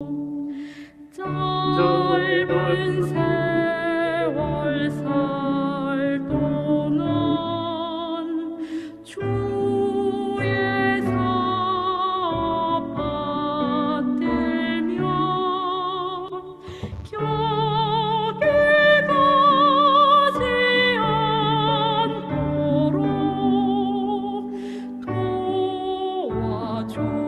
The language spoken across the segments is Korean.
짧은 세월 살 동안 주의 사 받들며 격이 가지 않도록 도와주옵소서.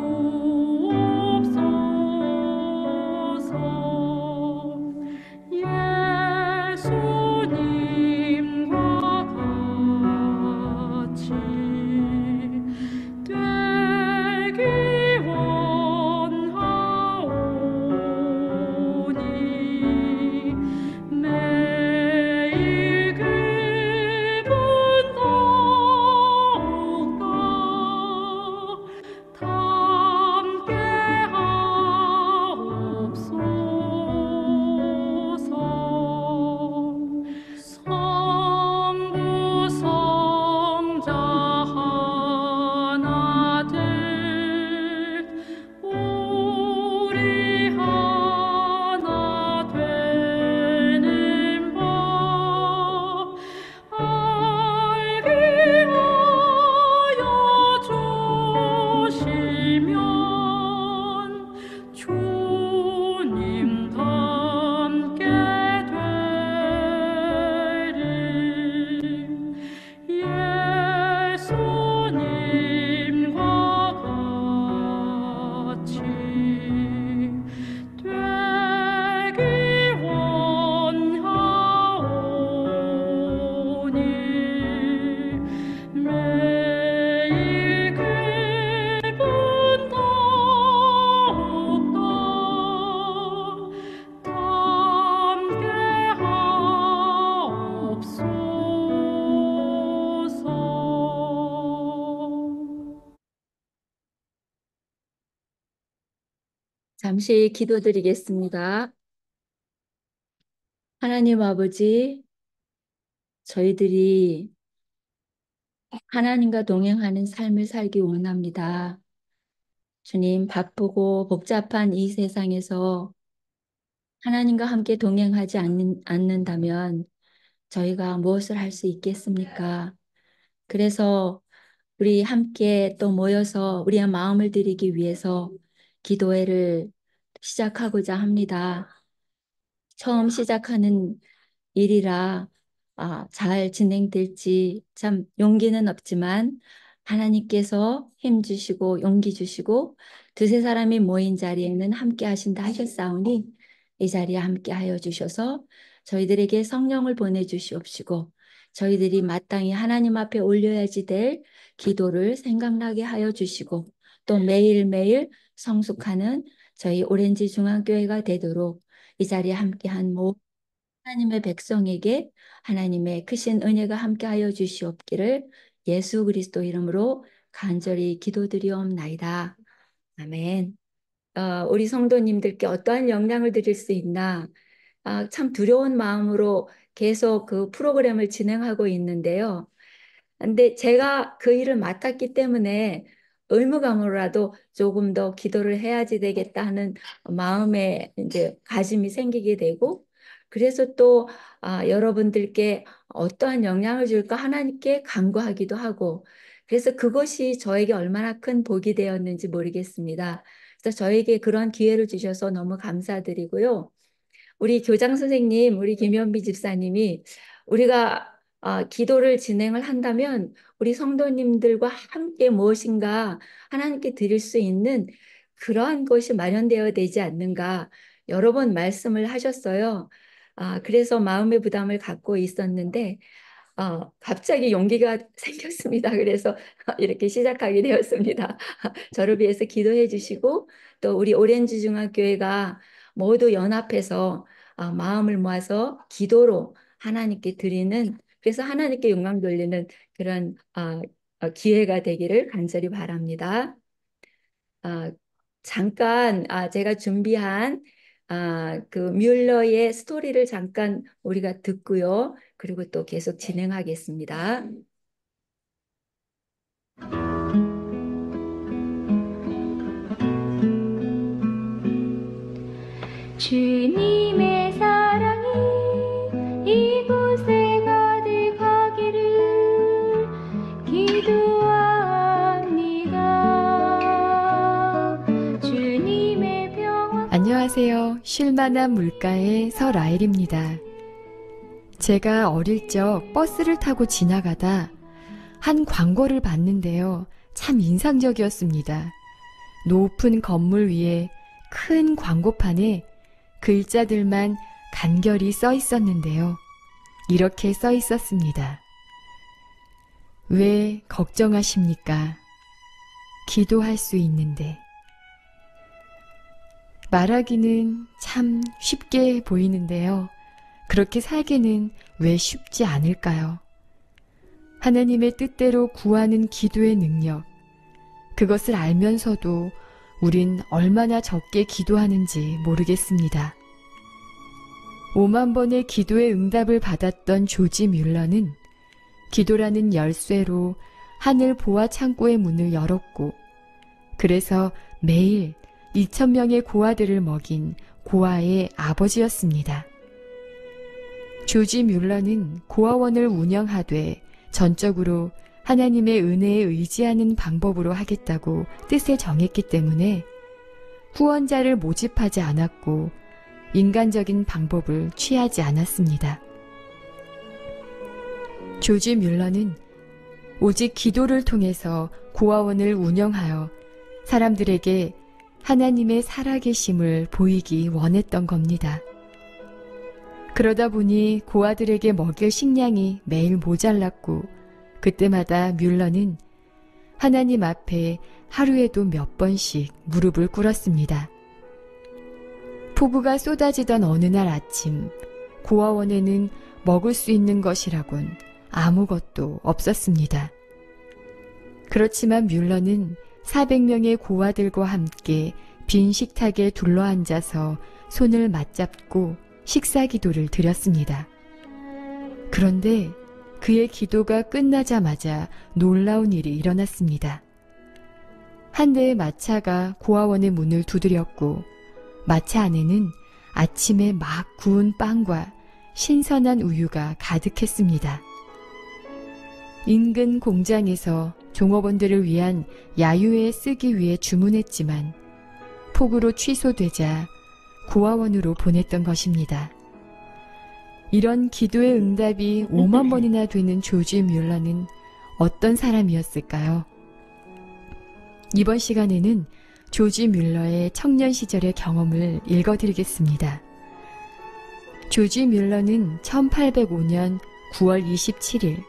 예수님과 같이 되기 원하오니 매일 기분 더욱더 함께 하옵소서. 성부 성자 하나 될 우리 하나 되는 법 알게 하여 주시면 주님 함께 되리. 예수님과 같이 되기 원하오니 매일 기분 더욱더 함께 하옵소서. 잠시 기도드리겠습니다. 하나님 아버지, 저희들이 하나님과 동행하는 삶을 살기 원합니다. 주님, 바쁘고 복잡한 이 세상에서 하나님과 함께 동행하지 않는다면 저희가 무엇을 할 수 있겠습니까? 그래서 우리 함께 또 모여서 우리의 마음을 드리기 위해서 기도회를 시작하고자 합니다. 처음 시작하는 일이라 잘 진행될지 참 용기는 없지만 하나님께서 힘 주시고 용기 주시고 두세 사람이 모인 자리에는 함께 하신다 하셨사오니 이 자리에 함께 하여 주셔서 저희들에게 성령을 보내주시옵시고 저희들이 마땅히 하나님 앞에 올려야지 될 기도를 생각나게 하여 주시고 또 매일매일 성숙하는 저희 오렌지 중앙교회가 되도록 이 자리에 함께한 모든 하나님의 백성에게 하나님의 크신 은혜가 함께하여 주시옵기를 예수 그리스도 이름으로 간절히 기도드리옵나이다. 아멘. 우리 성도님들께 어떠한 영향을 드릴 수 있나? 참 두려운 마음으로 계속 그 프로그램을 진행하고 있는데요. 근데 제가 그 일을 맡았기 때문에 의무감으로라도 조금 더 기도를 해야지 되겠다 하는 마음에 이제 가짐이 생기게 되고 그래서 또 여러분들께 어떠한 영향을 줄까 하나님께 간구하기도 하고 그래서 그것이 저에게 얼마나 큰 복이 되었는지 모르겠습니다. 그래서 저에게 그런 기회를 주셔서 너무 감사드리고요. 우리 교장 선생님, 우리 김현미 집사님이 우리가 기도를 진행을 한다면 우리 성도님들과 함께 무엇인가 하나님께 드릴 수 있는 그러한 것이 마련되어야 되지 않는가 여러 번 말씀을 하셨어요. 그래서 마음의 부담을 갖고 있었는데 갑자기 용기가 생겼습니다. 그래서 이렇게 시작하게 되었습니다. 저를 위해서 기도해 주시고 또 우리 오렌지 중앙교회가 모두 연합해서 마음을 모아서 기도로 하나님께 드리는 그래서 하나님께 영광 돌리는 그런 기회가 되기를 간절히 바랍니다. 아, 잠깐 제가 준비한 그 뮬러의 스토리를 잠깐 우리가 듣고요. 그리고 또 계속 진행하겠습니다. 주님의 사랑이 이곳에 가득하기를 기도합니다. 주님의 평화. 안녕하세요. 쉴만한 물가의 서라엘입니다. 제가 어릴 적 버스를 타고 지나가다 한 광고를 봤는데요. 참 인상적이었습니다. 높은 건물 위에 큰 광고판에 글자들만 간결히 써 있었는데요. 이렇게 써 있었습니다. 왜 걱정하십니까? 기도할 수 있는데. 말하기는 참 쉽게 보이는데요. 그렇게 살기는 왜 쉽지 않을까요? 하나님의 뜻대로 구하는 기도의 능력, 그것을 알면서도 우린 얼마나 적게 기도하는지 모르겠습니다. 5만 번의 기도의 응답을 받았던 조지 뮬러는 기도라는 열쇠로 하늘 보아 창고의 문을 열었고, 그래서 매일 2,000명의 고아들을 먹인 고아의 아버지였습니다. 조지 뮬러는 고아원을 운영하되 전적으로 하나님의 은혜에 의지하는 방법으로 하겠다고 뜻을 정했기 때문에 후원자를 모집하지 않았고 인간적인 방법을 취하지 않았습니다. 조지 뮬러는 오직 기도를 통해서 고아원을 운영하여 사람들에게 하나님의 살아계심을 보이기 원했던 겁니다. 그러다 보니 고아들에게 먹일 식량이 매일 모자랐고 그때마다 뮬러는 하나님 앞에 하루에도 몇 번씩 무릎을 꿇었습니다. 폭우가 쏟아지던 어느 날 아침, 고아원에는 먹을 수 있는 것이라곤 아무것도 없었습니다. 그렇지만 뮬러는 400명의 고아들과 함께 빈 식탁에 둘러앉아서 손을 맞잡고 식사 기도를 드렸습니다. 그런데 그의 기도가 끝나자마자 놀라운 일이 일어났습니다. 한 대의 마차가 고아원의 문을 두드렸고 마차 안에는 아침에 막 구운 빵과 신선한 우유가 가득했습니다. 인근 공장에서 종업원들을 위한 야유회에 쓰기 위해 주문했지만 폭우로 취소되자 고아원으로 보냈던 것입니다. 이런 기도의 응답이 5만 번이나 되는 조지 뮬러는 어떤 사람이었을까요? 이번 시간에는 조지 뮬러의 청년 시절의 경험을 읽어드리겠습니다. 조지 뮬러는 1805년 9월 27일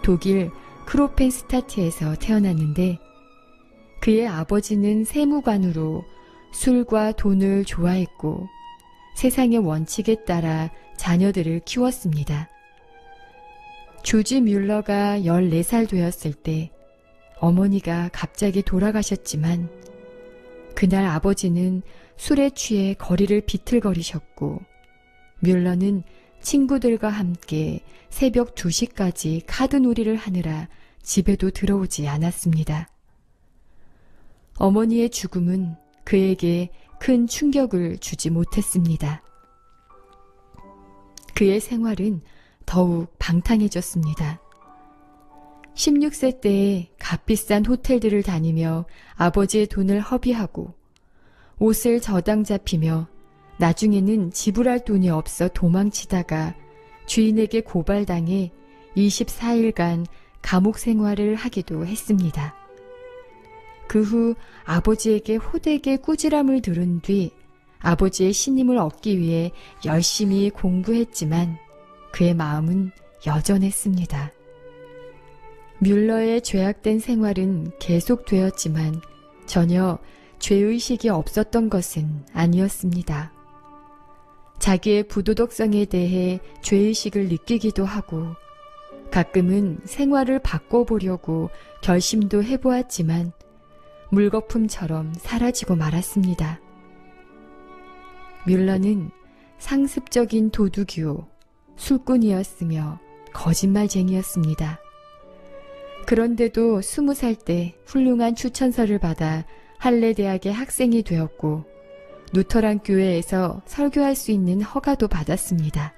독일 크로펜스타트에서 태어났는데 그의 아버지는 세무관으로 술과 돈을 좋아했고 세상의 원칙에 따라 자녀들을 키웠습니다. 조지 뮬러가 14살 되었을 때 어머니가 갑자기 돌아가셨지만 그날 아버지는 술에 취해 거리를 비틀거리셨고 뮬러는 친구들과 함께 새벽 2시까지 카드놀이를 하느라 집에도 들어오지 않았습니다. 어머니의 죽음은 그에게 큰 충격을 주지 못했습니다. 그의 생활은 더욱 방탕해졌습니다. 16세 때에 값비싼 호텔들을 다니며 아버지의 돈을 허비하고 옷을 저당 잡히며 나중에는 지불할 돈이 없어 도망치다가 주인에게 고발당해 24일간 감옥 생활을 하기도 했습니다. 그 후 아버지에게 호되게 꾸지람을 들은 뒤 아버지의 신임을 얻기 위해 열심히 공부했지만 그의 마음은 여전했습니다. 뮬러의 죄악된 생활은 계속되었지만 전혀 죄의식이 없었던 것은 아니었습니다. 자기의 부도덕성에 대해 죄의식을 느끼기도 하고 가끔은 생활을 바꿔보려고 결심도 해보았지만 물거품처럼 사라지고 말았습니다. 뮬러는 상습적인 도둑이요, 술꾼이었으며 거짓말쟁이였습니다. 그런데도 20살 때 훌륭한 추천서를 받아 할레 대학의 학생이 되었고 루터란 교회에서 설교할 수 있는 허가도 받았습니다.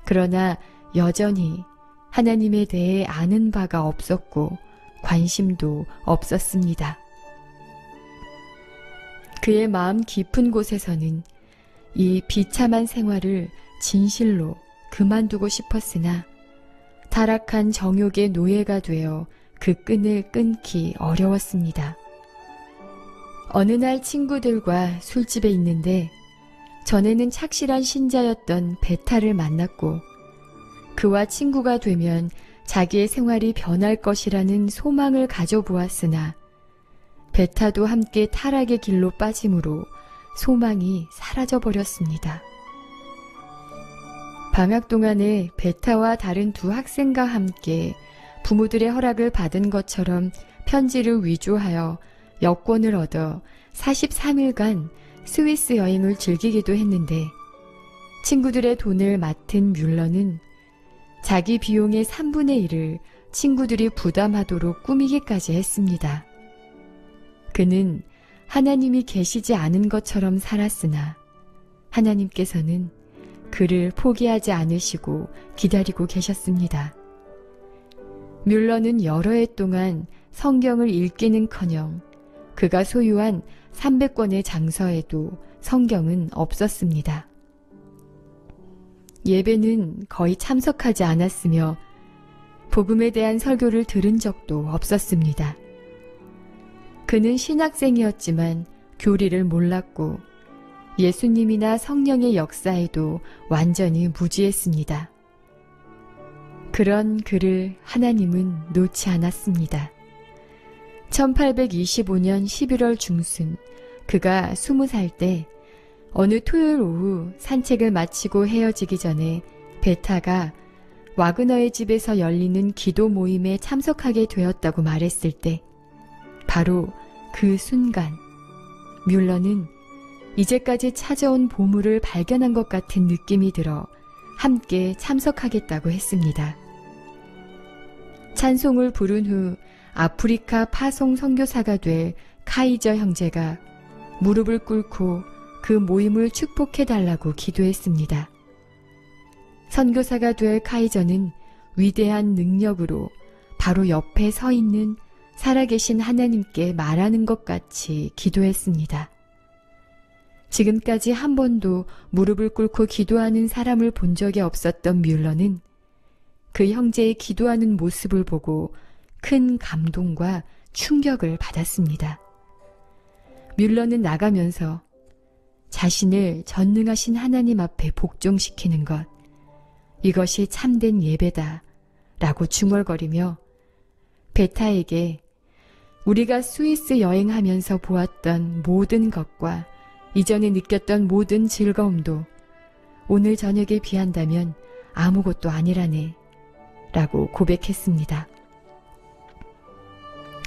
그러나 여전히 하나님에 대해 아는 바가 없었고 관심도 없었습니다. 그의 마음 깊은 곳에서는 이 비참한 생활을 진실로 그만두고 싶었으나 타락한 정욕의 노예가 되어 그 끈을 끊기 어려웠습니다. 어느 날 친구들과 술집에 있는데 전에는 착실한 신자였던 베타를 만났고 그와 친구가 되면 자기의 생활이 변할 것이라는 소망을 가져보았으나 베타도 함께 타락의 길로 빠짐으로 소망이 사라져버렸습니다. 방학 동안에 베타와 다른 두 학생과 함께 부모들의 허락을 받은 것처럼 편지를 위조하여 여권을 얻어 43일간 스위스 여행을 즐기기도 했는데 친구들의 돈을 맡은 뮬러는 자기 비용의 3분의 1을 친구들이 부담하도록 꾸미기까지 했습니다. 그는 하나님이 계시지 않은 것처럼 살았으나 하나님께서는 그를 포기하지 않으시고 기다리고 계셨습니다. 뮬러는 여러 해 동안 성경을 읽기는커녕 그가 소유한 300권의 장서에도 성경은 없었습니다. 예배는 거의 참석하지 않았으며 복음에 대한 설교를 들은 적도 없었습니다. 그는 신학생이었지만 교리를 몰랐고 예수님이나 성령의 역사에도 완전히 무지했습니다. 그런 그를 하나님은 놓지 않았습니다. 1825년 11월 중순 그가 20살 때 어느 토요일 오후 산책을 마치고 헤어지기 전에 베타가 와그너의 집에서 열리는 기도 모임에 참석하게 되었다고 말했을 때 바로 그 순간 뮬러는 이제까지 찾아온 보물을 발견한 것 같은 느낌이 들어 함께 참석하겠다고 했습니다. 찬송을 부른 후 아프리카 파송 선교사가 될 카이저 형제가 무릎을 꿇고 그 모임을 축복해달라고 기도했습니다. 선교사가 될 카이저는 위대한 능력으로 바로 옆에 서 있는 살아계신 하나님께 말하는 것 같이 기도했습니다. 지금까지 한 번도 무릎을 꿇고 기도하는 사람을 본 적이 없었던 뮬러는 그 형제의 기도하는 모습을 보고 큰 감동과 충격을 받았습니다. 뮬러는 나가면서 자신을 전능하신 하나님 앞에 복종시키는 것, 이것이 참된 예배다 라고 중얼거리며 베타에게 우리가 스위스 여행하면서 보았던 모든 것과 이전에 느꼈던 모든 즐거움도 오늘 저녁에 비한다면 아무것도 아니라네 라고 고백했습니다.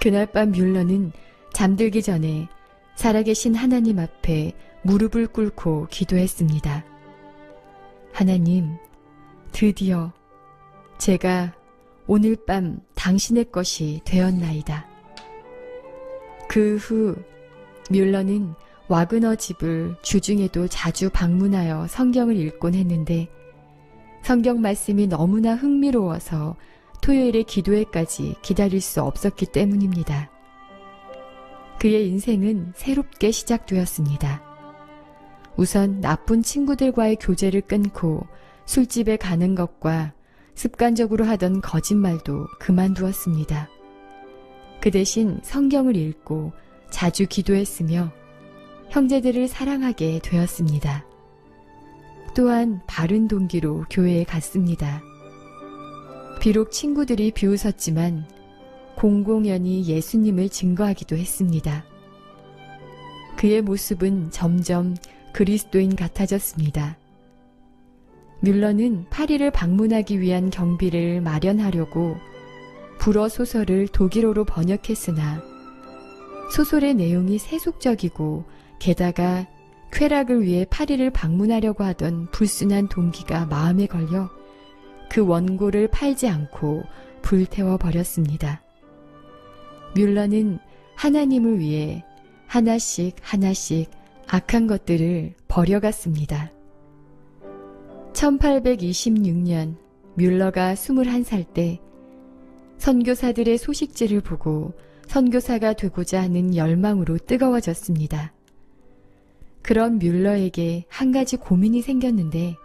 그날 밤 뮬러는 잠들기 전에 살아계신 하나님 앞에 무릎을 꿇고 기도했습니다. 하나님, 드디어 제가 오늘 밤 당신의 것이 되었나이다. 그 후 뮬러는 와그너 집을 주중에도 자주 방문하여 성경을 읽곤 했는데 성경 말씀이 너무나 흥미로워서 토요일의 기도회까지 기다릴 수 없었기 때문입니다. 그의 인생은 새롭게 시작되었습니다. 우선 나쁜 친구들과의 교제를 끊고 술집에 가는 것과 습관적으로 하던 거짓말도 그만두었습니다. 그 대신 성경을 읽고 자주 기도했으며 형제들을 사랑하게 되었습니다. 또한 바른 동기로 교회에 갔습니다. 비록 친구들이 비웃었지만 공공연히 예수님을 증거하기도 했습니다. 그의 모습은 점점 그리스도인 같아졌습니다. 뮬러는 파리를 방문하기 위한 경비를 마련하려고 불어 소설을 독일어로 번역했으나 소설의 내용이 세속적이고 게다가 쾌락을 위해 파리를 방문하려고 하던 불순한 동기가 마음에 걸려 그 원고를 팔지 않고 불태워 버렸습니다. 뮬러는 하나님을 위해 하나씩 악한 것들을 버려갔습니다. 1826년 뮬러가 21살 때 선교사들의 소식지를 보고 선교사가 되고자 하는 열망으로 뜨거워졌습니다. 그런 뮬러에게 한 가지 고민이 생겼는데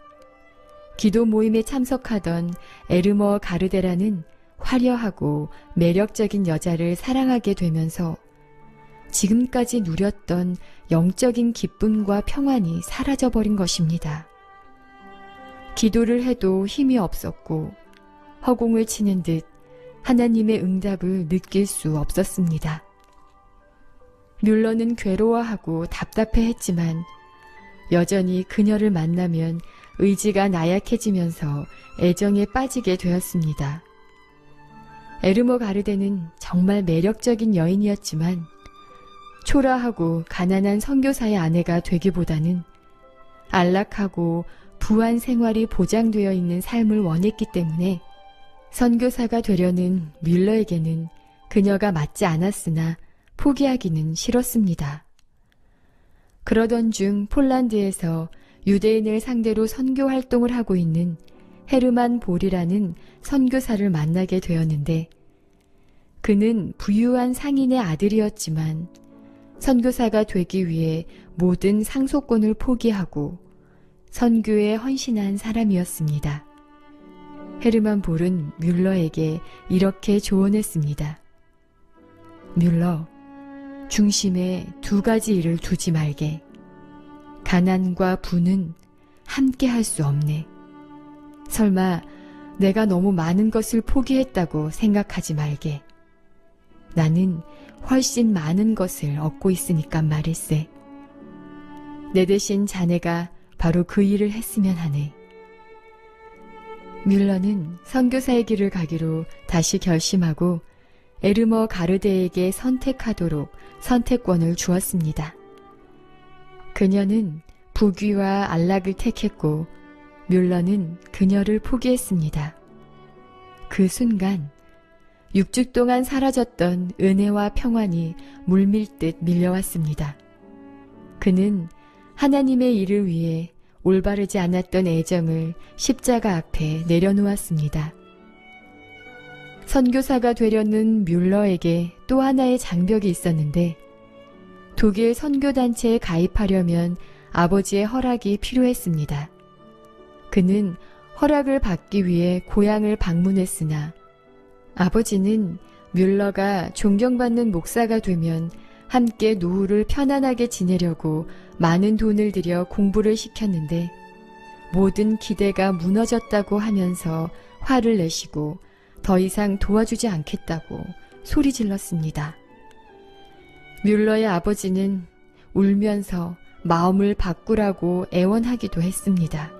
기도 모임에 참석하던 에르머 가르데라는 화려하고 매력적인 여자를 사랑하게 되면서 지금까지 누렸던 영적인 기쁨과 평안이 사라져버린 것입니다. 기도를 해도 힘이 없었고 허공을 치는 듯 하나님의 응답을 느낄 수 없었습니다. 뮬러는 괴로워하고 답답해했지만 여전히 그녀를 만나면 의지가 나약해지면서 애정에 빠지게 되었습니다. 에르머 가르데는 정말 매력적인 여인이었지만 초라하고 가난한 선교사의 아내가 되기보다는 안락하고 부한 생활이 보장되어 있는 삶을 원했기 때문에 선교사가 되려는 뮬러에게는 그녀가 맞지 않았으나 포기하기는 싫었습니다. 그러던 중 폴란드에서 유대인을 상대로 선교 활동을 하고 있는 헤르만 볼이라는 선교사를 만나게 되었는데 그는 부유한 상인의 아들이었지만 선교사가 되기 위해 모든 상속권을 포기하고 선교에 헌신한 사람이었습니다. 헤르만 볼은 뮬러에게 이렇게 조언했습니다. 뮬러, 중심에 두 가지 일을 두지 말게. 가난과 부는 함께 할 수 없네. 설마 내가 너무 많은 것을 포기했다고 생각하지 말게. 나는 훨씬 많은 것을 얻고 있으니까 말일세. 내 대신 자네가 바로 그 일을 했으면 하네. 뮬러는 선교사의 길을 가기로 다시 결심하고 에르머 가르데에게 선택하도록 선택권을 주었습니다. 그녀는 부귀와 안락을 택했고 뮬러는 그녀를 포기했습니다. 그 순간 6주 동안 사라졌던 은혜와 평안이 물밀듯 밀려왔습니다. 그는 하나님의 일을 위해 올바르지 않았던 애정을 십자가 앞에 내려놓았습니다. 선교사가 되려는 뮬러에게 또 하나의 장벽이 있었는데 독일 선교단체에 가입하려면 아버지의 허락이 필요했습니다. 그는 허락을 받기 위해 고향을 방문했으나 아버지는 뮬러가 존경받는 목사가 되면 함께 노후를 편안하게 지내려고 많은 돈을 들여 공부를 시켰는데 모든 기대가 무너졌다고 하면서 화를 내시고 더 이상 도와주지 않겠다고 소리 질렀습니다. 뮬러의 아버지는 울면서 마음을 바꾸라고 애원하기도 했습니다.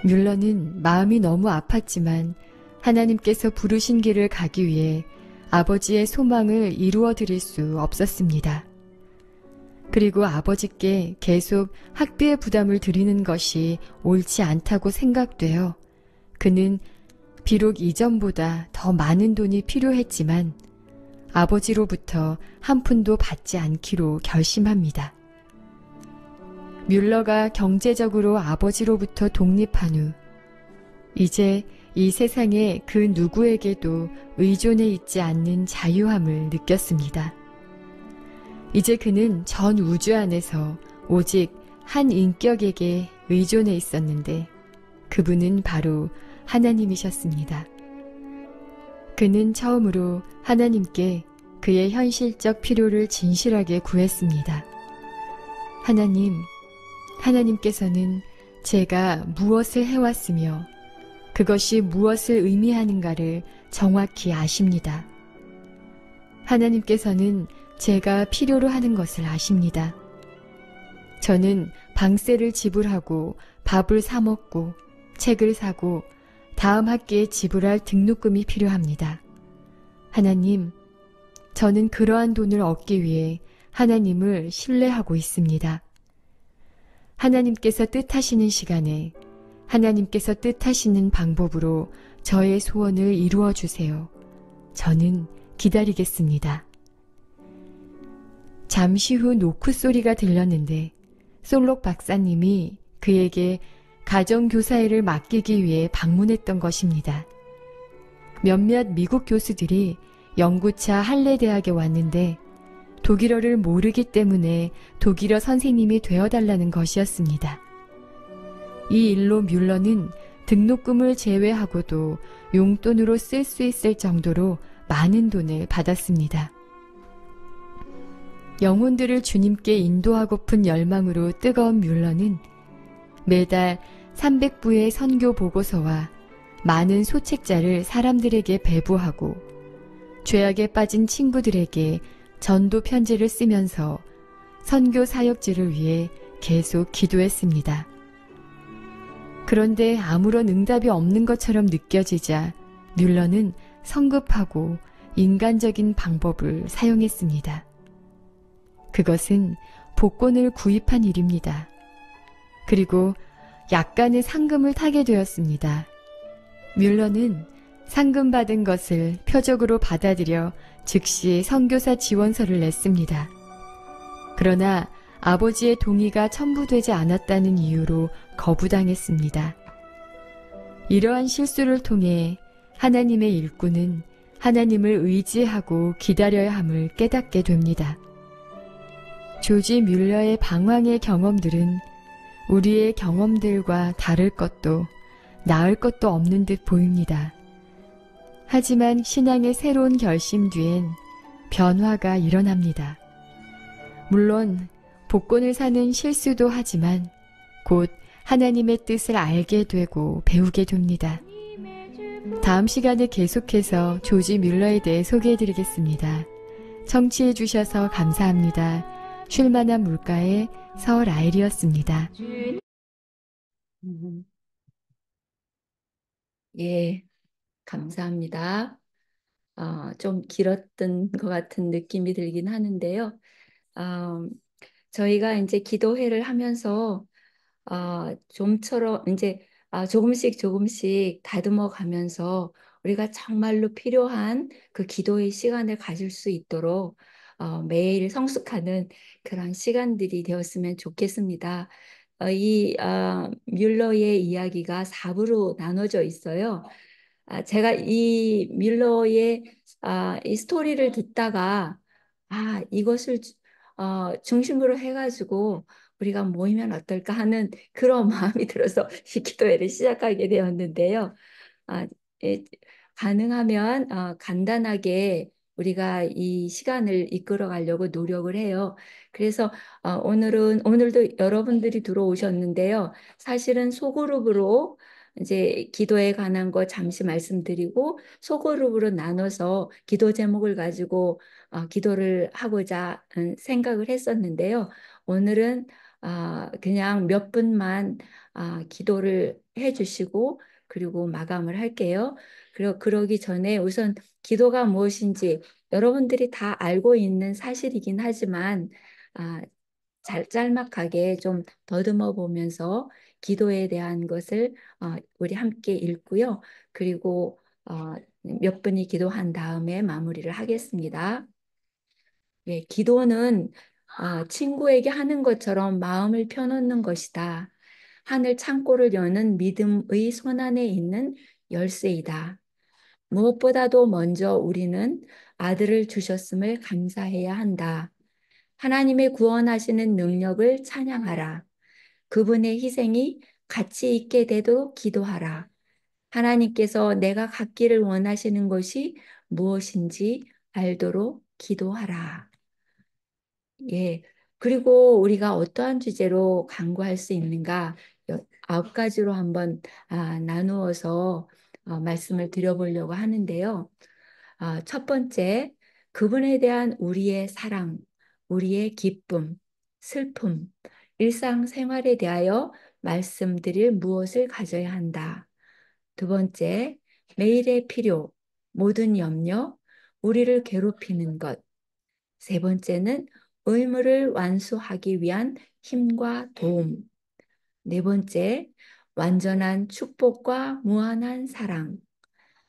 뮬러는 마음이 너무 아팠지만 하나님께서 부르신 길을 가기 위해 아버지의 소망을 이루어 드릴 수 없었습니다. 그리고 아버지께 계속 학비의 부담을 드리는 것이 옳지 않다고 생각되어 그는 비록 이전보다 더 많은 돈이 필요했지만 아버지로부터 한 푼도 받지 않기로 결심합니다. 뮬러가 경제적으로 아버지로부터 독립한 후 이제 이 세상에 그 누구에게도 의존해 있지 않는 자유함을 느꼈습니다. 이제 그는 전 우주 안에서 오직 한 인격에게 의존해 있었는데 그분은 바로 하나님이셨습니다. 그는 처음으로 하나님께 그의 현실적 필요를 진실하게 구했습니다. 하나님께서는 제가 무엇을 해왔으며 그것이 무엇을 의미하는가를 정확히 아십니다. 하나님께서는 제가 필요로 하는 것을 아십니다. 저는 방세를 지불하고 밥을 사 먹고 책을 사고 다음 학기에 지불할 등록금이 필요합니다. 하나님, 저는 그러한 돈을 얻기 위해 하나님을 신뢰하고 있습니다. 하나님께서 뜻하시는 시간에 하나님께서 뜻하시는 방법으로 저의 소원을 이루어 주세요. 저는 기다리겠습니다. 잠시 후 노크 소리가 들렸는데 솔록 박사님이 그에게 가정교사일을 맡기기 위해 방문했던 것입니다. 몇몇 미국 교수들이 연구차 할레대학에 왔는데 독일어를 모르기 때문에 독일어 선생님이 되어달라는 것이었습니다. 이 일로 뮬러는 등록금을 제외하고도 용돈으로 쓸 수 있을 정도로 많은 돈을 받았습니다. 영혼들을 주님께 인도하고픈 열망으로 뜨거운 뮬러는 매달 300부의 선교 보고서와 많은 소책자를 사람들에게 배부하고 죄악에 빠진 친구들에게 전도 편지를 쓰면서 선교 사역지를 위해 계속 기도했습니다. 그런데 아무런 응답이 없는 것처럼 느껴지자 뮬러는 성급하고 인간적인 방법을 사용했습니다. 그것은 복권을 구입한 일입니다. 그리고 약간의 상금을 타게 되었습니다. 뮬러는 상금 받은 것을 표적으로 받아들여 즉시 선교사 지원서를 냈습니다. 그러나 아버지의 동의가 첨부되지 않았다는 이유로 거부당했습니다. 이러한 실수를 통해 하나님의 일꾼은 하나님을 의지하고 기다려야 함을 깨닫게 됩니다. 조지 뮬러의 방황의 경험들은 우리의 경험들과 다를 것도 나을 것도 없는 듯 보입니다. 하지만 신앙의 새로운 결심 뒤엔 변화가 일어납니다. 물론 복권을 사는 실수도 하지만 곧 하나님의 뜻을 알게 되고 배우게 됩니다. 다음 시간에 계속해서 조지 뮬러에 대해 소개해드리겠습니다. 청취해 주셔서 감사합니다. 쉴만한 물가의 서라일이었습니다. 예, 감사합니다. 좀 길었던 것 같은 느낌이 들긴 하는데요. 저희가 이제 기도회를 하면서 좀처럼 이제 조금씩 조금씩 다듬어 가면서 우리가 정말로 필요한 그 기도의 시간을 가질 수 있도록 매일 성숙하는 그런 시간들이 되었으면 좋겠습니다. 이 뮬러의 이야기가 4부로 나눠져 있어요. 제가 이 뮬러의 이 스토리를 듣다가 이것을 중심으로 해가지고 우리가 모이면 어떨까 하는 그런 마음이 들어서 이 기도회를 시작하게 되었는데요. 아, 예, 가능하면 간단하게 우리가 이 시간을 이끌어 가려고 노력을 해요. 그래서 오늘도 여러분들이 들어오셨는데요. 사실은 소그룹으로 이제 기도에 관한 거 잠시 말씀드리고 소그룹으로 나눠서 기도 제목을 가지고 기도를 하고자 생각을 했었는데요. 오늘은 그냥 몇 분만 기도를 해주시고 그리고 마감을 할게요. 그러기 전에 우선 기도가 무엇인지 여러분들이 다 알고 있는 사실이긴 하지만 아, 짤막하게 좀 더듬어 보면서 기도에 대한 것을 우리 함께 읽고요. 그리고 몇 분이 기도한 다음에 마무리를 하겠습니다. 예, 기도는 친구에게 하는 것처럼 마음을 펴놓는 것이다. 하늘 창고를 여는 믿음의 손안에 있는 열쇠이다. 무엇보다도 먼저 우리는 아들을 주셨음을 감사해야 한다. 하나님의 구원하시는 능력을 찬양하라. 그분의 희생이 가치 있게 되도록 기도하라. 하나님께서 내가 갖기를 원하시는 것이 무엇인지 알도록 기도하라. 예. 그리고 우리가 어떠한 주제로 강구할 수 있는가? 9가지로 한번 나누어서 말씀을 드려보려고 하는데요. 첫 번째, 그분에 대한 우리의 사랑, 우리의 기쁨, 슬픔, 일상생활에 대하여 말씀드릴 무엇을 가져야 한다. 두 번째, 매일의 필요, 모든 염려, 우리를 괴롭히는 것. 세 번째는 의무를 완수하기 위한 힘과 도움. 네 번째, 완전한 축복과 무한한 사랑.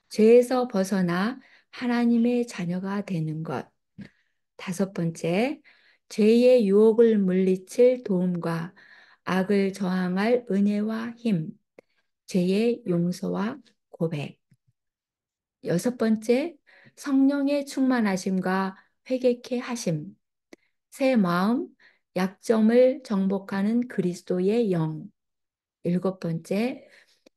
죄에서 벗어나 하나님의 자녀가 되는 것. 다섯 번째, 죄의 유혹을 물리칠 도움과 악을 저항할 은혜와 힘, 죄의 용서와 고백. 여섯 번째, 성령의 충만하심과 회개케 하심. 새 마음, 약점을 정복하는 그리스도의 영. 일곱 번째,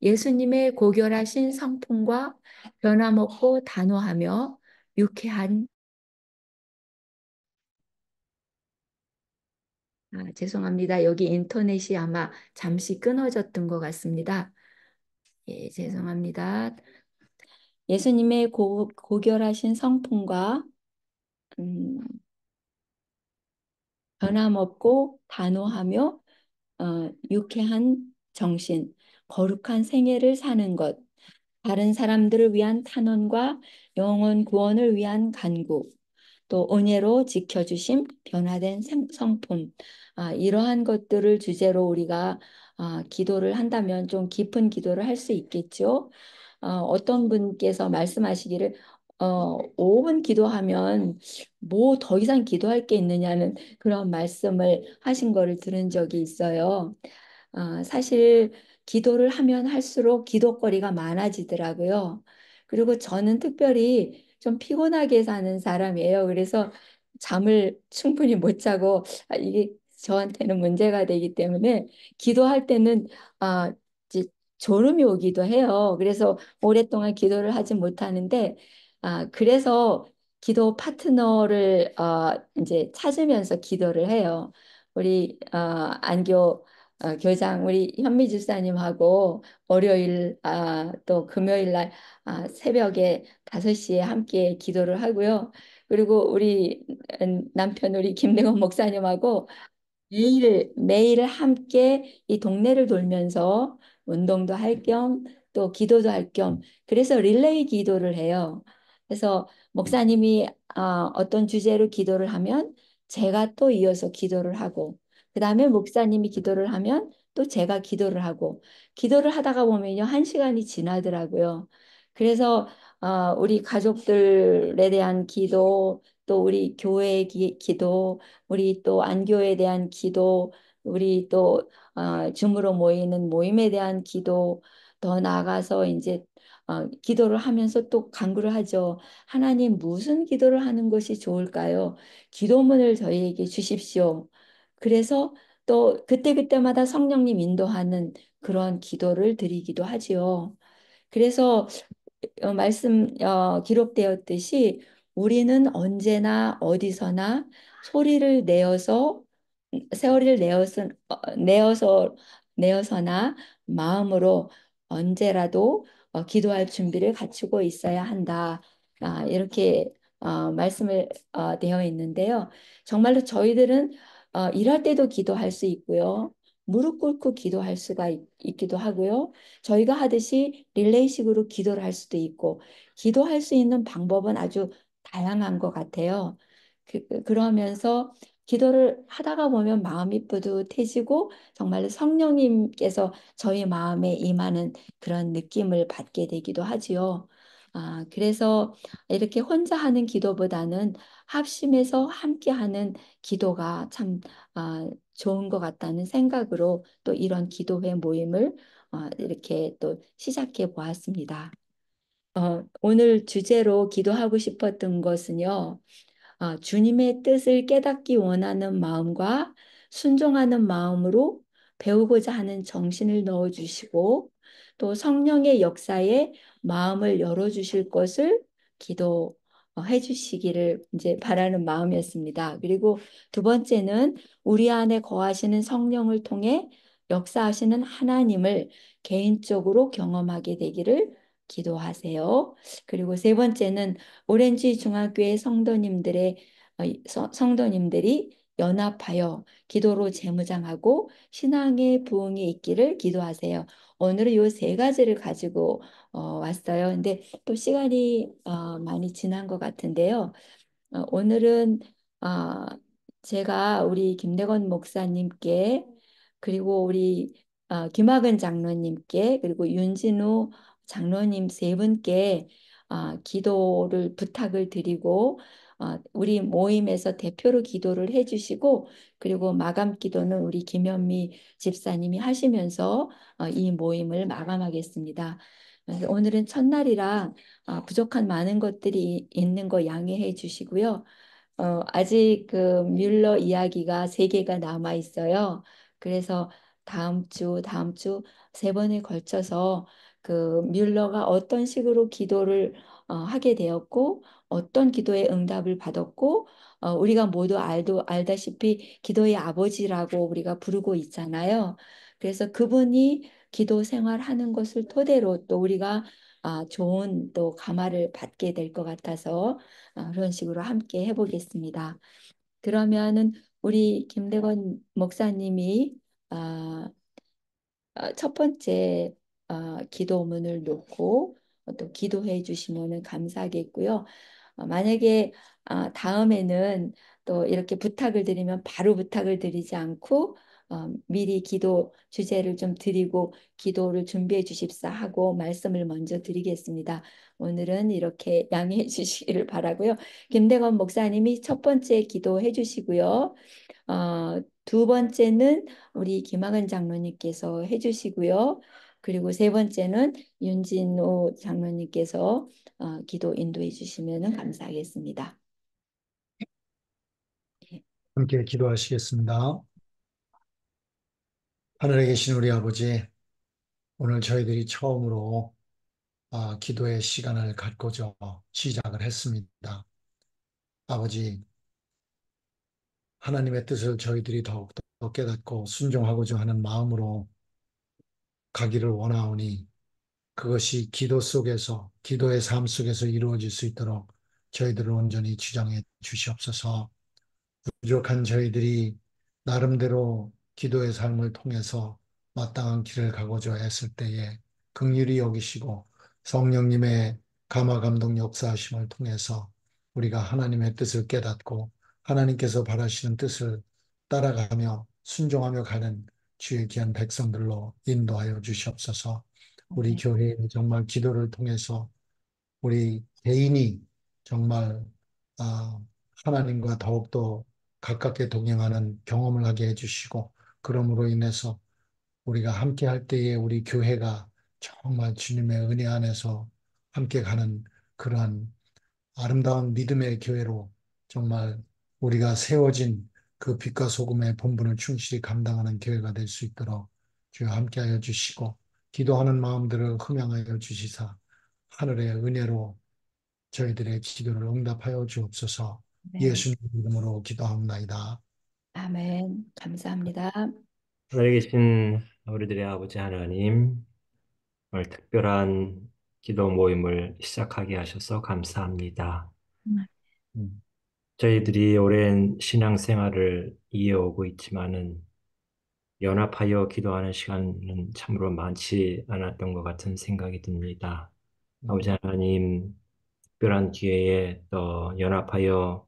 예수님의 고결하신 성품과 변함없고 단호하며 유쾌한 죄송합니다. 여기 인터넷이 아마 잠시 끊어졌던 것 같습니다. 예, 죄송합니다. 예수님의 고결하신 성품과 음, 변함없고 단호하며 유쾌한 정신, 거룩한 생애를 사는 것, 다른 사람들을 위한 탄원과 영혼 구원을 위한 간구, 또 은혜로 지켜주심, 변화된 성품, 이러한 것들을 주제로 우리가 기도를 한다면 좀 깊은 기도를 할 수 있겠죠. 어떤 분께서 말씀하시기를 5분 기도하면 뭐 더 이상 기도할 게 있느냐는 그런 말씀을 하신 거를 들은 적이 있어요. 사실 기도를 하면 할수록 기도거리가 많아지더라고요. 그리고 저는 특별히 좀 피곤하게 사는 사람이에요. 그래서 잠을 충분히 못 자고 이게 저한테는 문제가 되기 때문에 기도할 때는 이제 졸음이 오기도 해요. 그래서 오랫동안 기도를 하지 못하는데 그래서 기도 파트너를 이제 찾으면서 기도를 해요. 우리 안교 교장 우리 현미 집사님하고 월요일 또 금요일 날 새벽에 5시에 함께 기도를 하고요. 그리고 우리 남편 우리 김대건 목사님하고 매일 함께 이 동네를 돌면서 운동도 할 겸 또 기도도 할 겸 그래서 릴레이 기도를 해요. 그래서 목사님이 어떤 주제로 기도를 하면 제가 또 이어서 기도를 하고 그다음에 목사님이 기도를 하면 또 제가 기도를 하고 기도를 하다가 보면요 1시간이 지나더라고요. 그래서 우리 가족들에 대한 기도 또 우리 교회의 기도 우리 또 안교에 대한 기도, 우리 또 줌으로 모이는 모임에 대한 기도, 더 나아가서 이제 기도를 하면서 또 간구를 하죠. 하나님 무슨 기도를 하는 것이 좋을까요? 기도문을 저희에게 주십시오. 그래서 또 그때그때마다 성령님 인도하는 그런 기도를 드리기도 하지요. 그래서 기록되었듯이 우리는 언제나 어디서나 소리를 내어서 세월을 내어서 내어서나 마음으로 언제라도 기도할 준비를 갖추고 있어야 한다. 이렇게 말씀을 되어 있는데요. 정말로 저희들은 일할 때도 기도할 수 있고요. 무릎 꿇고 기도할 수가 있기도 하고요. 저희가 하듯이 릴레이식으로 기도를 할 수도 있고 기도할 수 있는 방법은 아주 다양한 것 같아요. 그러면서 기도를 하다가 보면 마음이 뿌듯해지고 정말로 성령님께서 저희 마음에 임하는 그런 느낌을 받게 되기도 하지요. 그래서 이렇게 혼자 하는 기도보다는 합심해서 함께하는 기도가 참 좋은 것 같다는 생각으로 또 이런 기도회 모임을 이렇게 또 시작해 보았습니다. 오늘 주제로 기도하고 싶었던 것은요. 주님의 뜻을 깨닫기 원하는 마음과 순종하는 마음으로 배우고자 하는 정신을 넣어주시고 또 성령의 역사에 마음을 열어주실 것을 기도해 주시기를 이제 바라는 마음이었습니다. 그리고 두 번째는 우리 안에 거하시는 성령을 통해 역사하시는 하나님을 개인적으로 경험하게 되기를 기도하세요. 그리고 세 번째는 오렌지 중학교의 성도님들이 연합하여 기도로 재무장하고 신앙의 부흥이 있기를 기도하세요. 오늘은 이 세 가지를 가지고 왔어요. 근데 또 시간이 많이 지난 것 같은데요. 오늘은 어, 제가 우리 김대건 목사님께 그리고 우리 김학은 장로님께 그리고 윤진우 장로님 세 분께 기도를 부탁을 드리고 우리 모임에서 대표로 기도를 해주시고 그리고 마감 기도는 우리 김현미 집사님이 하시면서 이 모임을 마감하겠습니다. 그래서 오늘은 첫날이라 부족한 많은 것들이 있는 거 양해해 주시고요. 아직 그 뮬러 이야기가 세 개가 남아 있어요. 그래서 다음 주 세 번에 걸쳐서 그 뮬러가 어떤 식으로 기도를 하게 되었고, 어떤 기도의 응답을 받았고, 우리가 모두 알다시피 기도의 아버지라고 우리가 부르고 있잖아요. 그래서 그분이 기도 생활하는 것을 토대로 또 우리가 좋은 또 감화를 받게 될 것 같아서 그런 식으로 함께 해보겠습니다. 그러면은 우리 김대건 목사님이 아, 첫 번째 기도문을 놓고 또 기도해 주시면은 감사하겠고요. 만약에 다음에는 또 이렇게 부탁을 드리면 바로 부탁을 드리지 않고 미리 기도 주제를 좀 드리고 기도를 준비해 주십사 하고 말씀을 먼저 드리겠습니다. 오늘은 이렇게 양해해 주시기를 바라고요. 김대건 목사님이 첫 번째 기도해 주시고요. 두 번째는 우리 김학은 장로님께서 해주시고요. 그리고 세 번째는 윤진호 장로님께서 기도 인도해 주시면 감사하겠습니다. 예. 함께 기도하시겠습니다. 하늘에 계신 우리 아버지, 오늘 저희들이 처음으로 기도의 시간을 갖고자 시작을 했습니다. 아버지, 하나님의 뜻을 저희들이 더욱더 깨닫고 순종하고자 하는 마음으로 가기를 원하오니 그것이 기도 속에서, 기도의 삶 속에서 이루어질 수 있도록 저희들을 온전히 주장해 주시옵소서. 부족한 저희들이 나름대로 기도의 삶을 통해서 마땅한 길을 가고자 했을 때에 긍휼히 여기시고 성령님의 감화 감동 역사하심을 통해서 우리가 하나님의 뜻을 깨닫고 하나님께서 바라시는 뜻을 따라가며 순종하며 가는 주의 귀한 백성들로 인도하여 주시옵소서. 우리 교회에 정말 기도를 통해서 우리 개인이 정말 아, 하나님과 더욱더 가깝게 동행하는 경험을 하게 해주시고 그러므로 인해서 우리가 함께 할 때에 우리 교회가 정말 주님의 은혜 안에서 함께 가는 그러한 아름다운 믿음의 교회로 정말 우리가 세워진 그 빛과 소금의 본분을 충실히 감당하는 교회가 될 수 있도록 주여 함께하여 주시고 기도하는 마음들을 흠양하여 주시사 하늘의 은혜로 저희들의 기도를 응답하여 주옵소서. 네. 예수님 이름으로 기도합나이다. 아멘. 감사합니다. 하늘에 계신 우리들의 아버지 하나님, 오늘 특별한 기도 모임을 시작하게 하셔서 감사합니다. 음. 저희들이 오랜 신앙생활을 이어오고 있지만은 연합하여 기도하는 시간은 참으로 많지 않았던 것 같은 생각이 듭니다. 아버지 하나님, 특별한 기회에 또 연합하여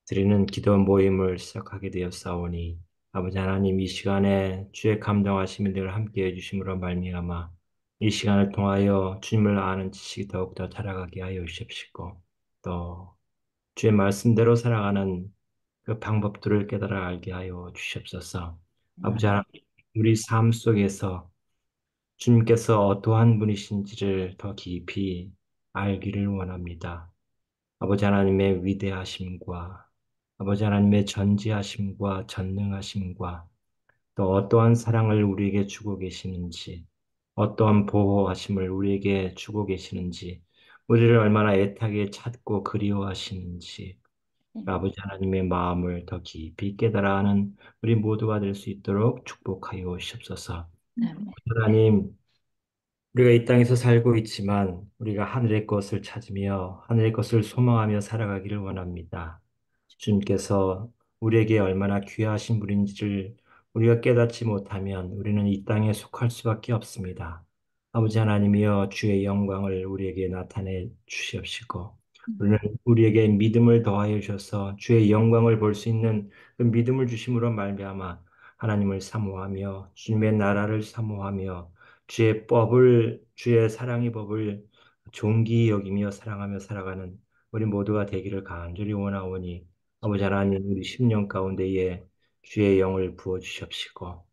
드리는 기도 모임을 시작하게 되었사오니 아버지 하나님 이 시간에 주의 감동하심이 늘 함께 해주심으로 말미암아 이 시간을 통하여 주님을 아는 지식이 더욱더 자라가게 하여 주십시고 또 주의 말씀대로 살아가는 그 방법들을 깨달아 알게 하여 주시옵소서. 아버지 하나님 우리 삶 속에서 주님께서 어떠한 분이신지를 더 깊이 알기를 원합니다. 아버지 하나님의 위대하심과 아버지 하나님의 전지하심과 전능하심과 또 어떠한 사랑을 우리에게 주고 계시는지 어떠한 보호하심을 우리에게 주고 계시는지 우리를 얼마나 애타게 찾고 그리워하시는지 아버지 하나님의 마음을 더 깊이 깨달아 하는 우리 모두가 될 수 있도록 축복하여 주시옵소서. 아멘. 하나님 우리가 이 땅에서 살고 있지만 우리가 하늘의 것을 찾으며 하늘의 것을 소망하며 살아가기를 원합니다. 주님께서 우리에게 얼마나 귀하신 분인지를 우리가 깨닫지 못하면 우리는 이 땅에 속할 수밖에 없습니다. 아버지 하나님이여 주의 영광을 우리에게 나타내 주시옵시고 우리는 우리에게 믿음을 더하여 주셔서 주의 영광을 볼 수 있는 그 믿음을 주심으로 말미암아 하나님을 사모하며 주님의 나라를 사모하며 주의 법을 주의 사랑의 법을 존귀히 여기며 사랑하며 살아가는 우리 모두가 되기를 간절히 원하오니 아버지 하나님 우리 10년 가운데에 주의 영을 부어 주시옵시고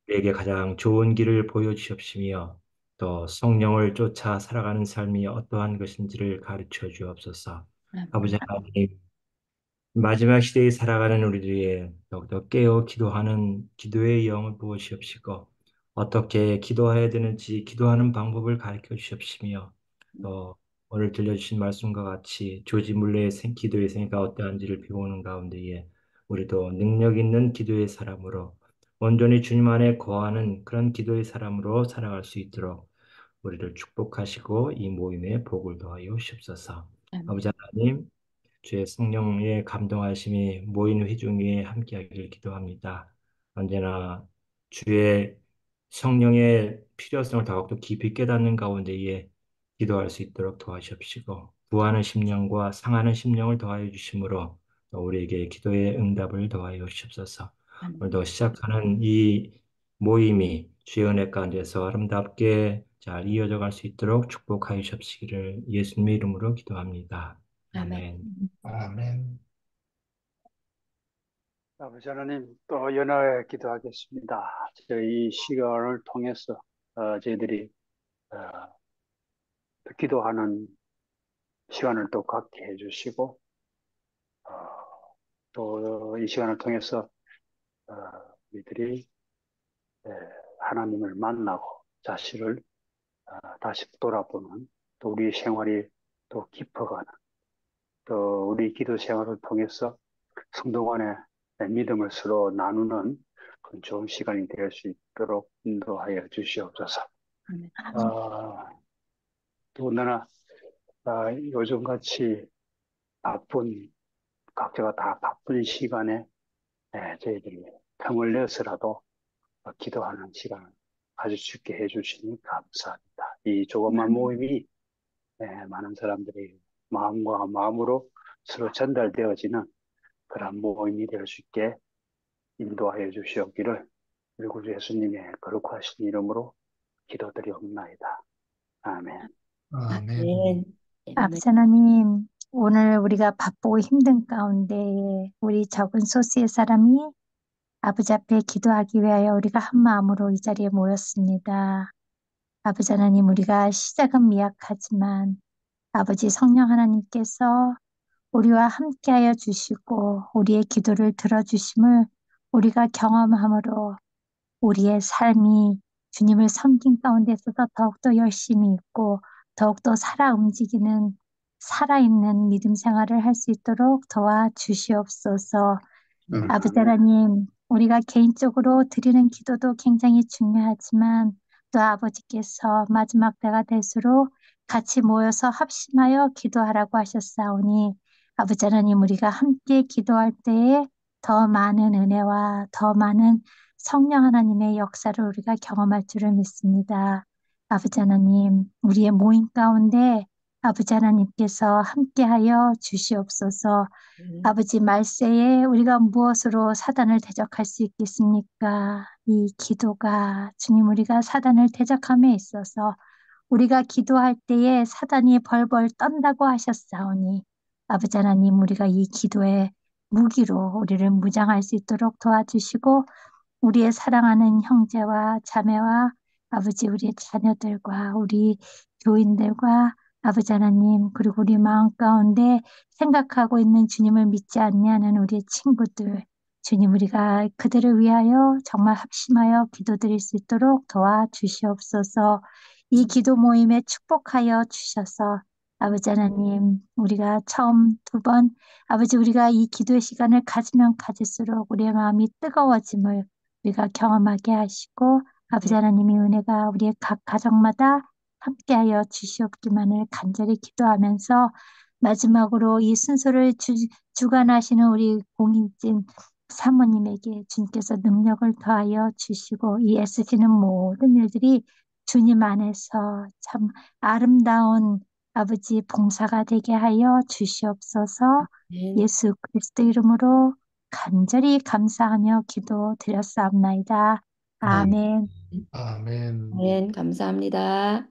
우리에게 가장 좋은 길을 보여주시옵시며 또 성령을 쫓아 살아가는 삶이 어떠한 것인지를 가르쳐 주옵소서. 아버지 하나님 마지막 시대에 살아가는 우리들에게 더욱더 깨어 기도하는 기도의 영을 부으시옵시고 어떻게 기도해야 되는지 기도하는 방법을 가르쳐 주시옵시며 또 오늘 들려주신 말씀과 같이 조지 물레의 기도의 생애가 어떠한지를 배우는 가운데에 우리도 능력 있는 기도의 사람으로 온전히 주님 안에 거하는 그런 기도의 사람으로 살아갈 수 있도록 우리를 축복하시고 이 모임에 복을 더하여 주시옵소서. 아버지 하나님 주의 성령의 감동하심이 모인 회중 위에 함께하기를 기도합니다. 언제나 주의 성령의 필요성을 더욱더 깊이 깨닫는 가운데에 기도할 수 있도록 도와주십시고 구하는 심령과 상하는 심령을 더하여 주심으로 또 우리에게 기도의 응답을 더하여 주옵소서. 오늘도 시작하는 이 모임이 주의 은혜 가운데서 아름답게 잘 이어져 갈 수 있도록 축복하여 주옵시기를 예수님의 이름으로 기도합니다. 아멘. 아멘. 아버지 하나님, 또 연하에 기도하겠습니다. 저희 이 시간을 통해서 저희들이 어, 또 기도하는 시간을 또 갖게 해주시고 또 이 시간을 통해서 어, 우리들이 하나님을 만나고 자신을 다시 돌아보는 또 우리 생활이 또 깊어가는 또 우리 기도 생활을 통해서 성도 간의 믿음을 서로 나누는 그런 좋은 시간이 될 수 있도록 인도하여 주시옵소서. 더군다나 요즘같이 바쁜 각자가 다 바쁜 시간에 저희들이 틈을 내서라도 기도하는 시간을 가질 수 있게 해주시니 감사합니다. 이 조그만 모임이 많은 사람들의 마음과 마음으로 서로 전달되어지는 그런 모임이 될 수 있게 인도하여 주시옵기를 우리 구주 예수님의 거룩하신 이름으로 기도드리옵나이다. 아멘. 아멘. 아버지 하나님, 오늘 우리가 바쁘고 힘든 가운데 우리 적은 소수의 사람이 아버지 앞에 기도하기 위하여 우리가 한 마음으로 이 자리에 모였습니다. 아버지 하나님, 우리가 시작은 미약하지만 아버지 성령 하나님께서 우리와 함께하여 주시고 우리의 기도를 들어주심을 우리가 경험함으로 우리의 삶이 주님을 섬긴 가운데 있어서 더욱더 열심히 있고 더욱더 살아 움직이는 살아있는 믿음 생활을 할 수 있도록 도와주시옵소서. 아버지 하나님, 우리가 개인적으로 드리는 기도도 굉장히 중요하지만 또 아버지께서 마지막 때가 될수록 같이 모여서 합심하여 기도하라고 하셨사오니 아버지 하나님, 우리가 함께 기도할 때에 더 많은 은혜와 더 많은 성령 하나님의 역사를 우리가 경험할 줄을 믿습니다. 아버지 하나님, 우리의 모임 가운데 아버지 하나님께서 함께하여 주시옵소서. 아버지 말세에 우리가 무엇으로 사단을 대적할 수 있겠습니까? 이 기도가 주님, 우리가 사단을 대적함에 있어서 우리가 기도할 때에 사단이 벌벌 떤다고 하셨사오니 아버지 하나님, 우리가 이 기도의 무기로 우리를 무장할 수 있도록 도와주시고 우리의 사랑하는 형제와 자매와 아버지 우리의 자녀들과 우리 교인들과 아버지 하나님 그리고 우리 마음 가운데 생각하고 있는 주님을 믿지 않냐는 우리의 친구들 주님, 우리가 그들을 위하여 정말 합심하여 기도드릴 수 있도록 도와주시옵소서. 이 기도 모임에 축복하여 주셔서 아버지 하나님, 우리가 처음 두 번 아버지 우리가 이 기도의 시간을 가지면 가질수록 우리의 마음이 뜨거워짐을 우리가 경험하게 하시고 아버지 하나님의 은혜가 우리의 각 가정마다 함께하여 주시옵기만을 간절히 기도하면서 마지막으로 이 순서를 주관하시는 우리 공인진 사모님에게 주님께서 능력을 더하여 주시고 이 애쓰시는 모든 일들이 주님 안에서 참 아름다운 아버지 봉사가 되게 하여 주시옵소서. 예수 그리스도 이름으로 간절히 감사하며 기도드렸사옵나이다. 아멘. 아멘. 네, 감사합니다.